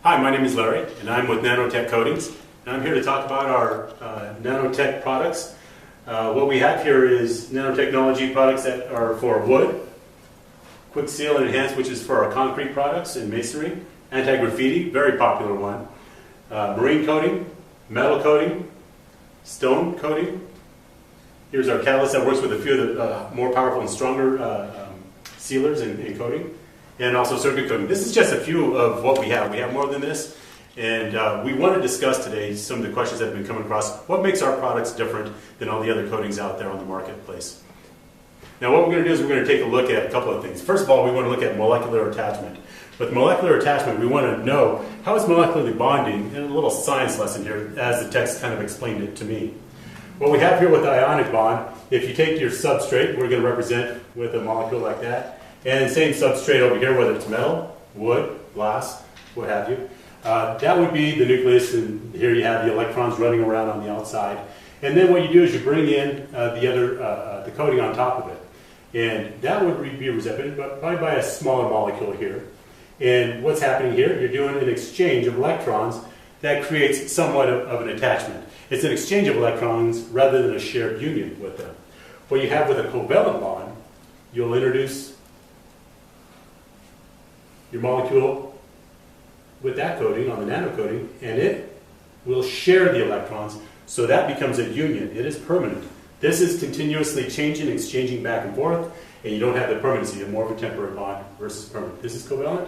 Hi, my name is Larry, and I'm with NanoTech Coatings, and I'm here to talk about our nanotech products. What we have here is nanotechnology products that are for wood, quick seal and enhance, which is for our concrete products and masonry, anti-graffiti, very popular one, marine coating, metal coating, stone coating. Here's our catalyst that works with a few of the more powerful and stronger sealers and coating. And also circuit coating. This is just a few of what we have. We have more than this. And we want to discuss today some of the questions that have been coming across. What makes our products different than all the other coatings out there on the marketplace? Now what we're going to do is we're going to take a look at a couple of things. First of all, we want to look at molecular attachment. With molecular attachment, we want to know how is molecularly bonding, and a little science lesson here as the text kind of explained it to me. What we have here with the ionic bond, if you take your substrate, we're going to represent with a molecule like that. And same substrate over here, whether it's metal, wood, glass, what have you. That would be the nucleus, and here you have the electrons running around on the outside. And then what you do is you bring in the coating on top of it. And that would be represented probably by a smaller molecule here. And what's happening here? You're doing an exchange of electrons that creates somewhat of an attachment. It's an exchange of electrons rather than a shared union with them. What you have with a covalent bond, you'll introduce your molecule with that coating on the nano coating, and it will share the electrons, so that becomes a union. It is permanent. This is continuously changing, exchanging back and forth, and you don't have the permanency. You have more of a temporary bond versus permanent. This is covalent,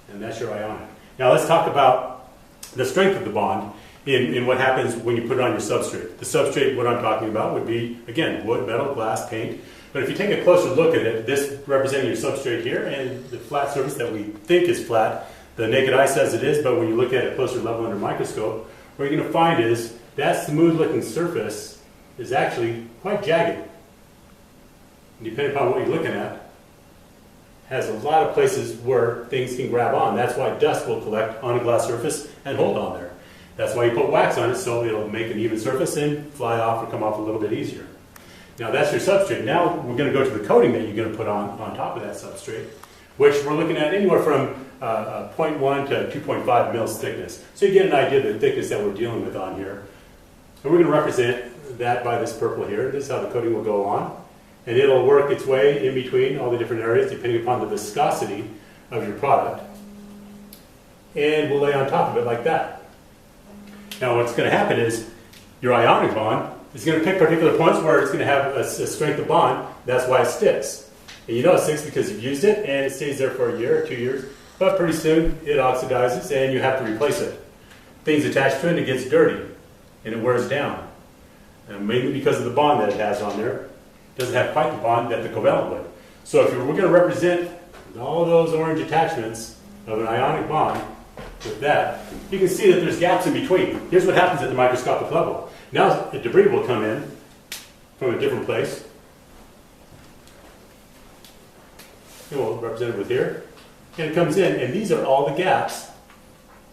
and that's your ionic. Now let's talk about the strength of the bond in what happens when you put it on your substrate. The substrate, what I'm talking about, would be, again, wood, metal, glass, paint. But if you take a closer look at it, this representing your substrate here, and the flat surface that we think is flat, the naked eye says it is, but when you look at a closer level under a microscope, what you're going to find is that smooth-looking surface is actually quite jagged. And depending upon what you're looking at, has a lot of places where things can grab on. That's why dust will collect on a glass surface and hold on there. That's why you put wax on it, so it'll make an even surface and fly off or come off a little bit easier. Now that's your substrate. Now we're going to go to the coating that you're going to put on top of that substrate, which we're looking at anywhere from 0.1 to 2.5 mils thickness. So you get an idea of the thickness that we're dealing with on here. And we're going to represent that by this purple here. This is how the coating will go on. And it'll work its way in between all the different areas depending upon the viscosity of your product. And we'll lay on top of it like that. Now what's going to happen is your ionic bond is going to pick particular points where it's going to have a strength of bond. That's why it sticks. And you know it sticks because you've used it and it stays there for a year or 2 years. But pretty soon it oxidizes and you have to replace it. Things attached to it and it gets dirty and it wears down. And mainly because of the bond that it has on there. It doesn't have quite the bond that the covalent would. So if we're going to represent all those orange attachments of an ionic bond with that, you can see that there's gaps in between. Here's what happens at the microscopic level. Now the debris will come in from a different place. And we'll represent it with here. And it comes in, and these are all the gaps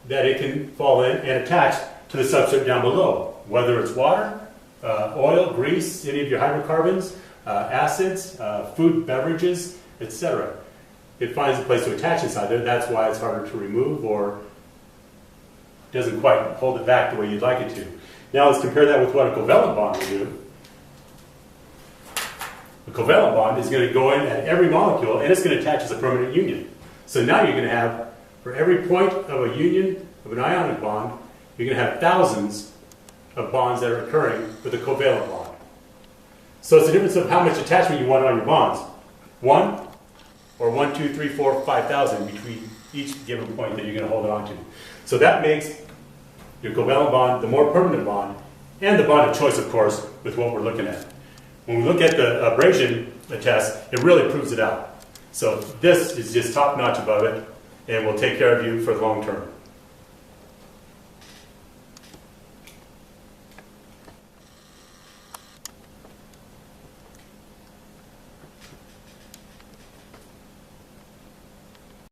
that it can fall in and attach to the substrate down below. Whether it's water, oil, grease, any of your hydrocarbons, acids, food, beverages, etc. It finds a place to attach inside there. That's why it's harder to remove or doesn't quite hold it back the way you'd like it to. Now let's compare that with what a covalent bond will do. A covalent bond is going to go in at every molecule and it's going to attach as a permanent union. So now you're going to have, for every point of a union of an ionic bond, you're going to have thousands of bonds that are occurring with a covalent bond. So it's the difference of how much attachment you want on your bonds. 1 or 1, 2, 3, 4, 5,000 between each given point that you're going to hold on to. So that makes your covalent bond the more permanent bond, and the bond of choice, of course, with what we're looking at. When we look at the abrasion test, it really proves it out. So this is just top-notch above it, and will take care of you for the long term.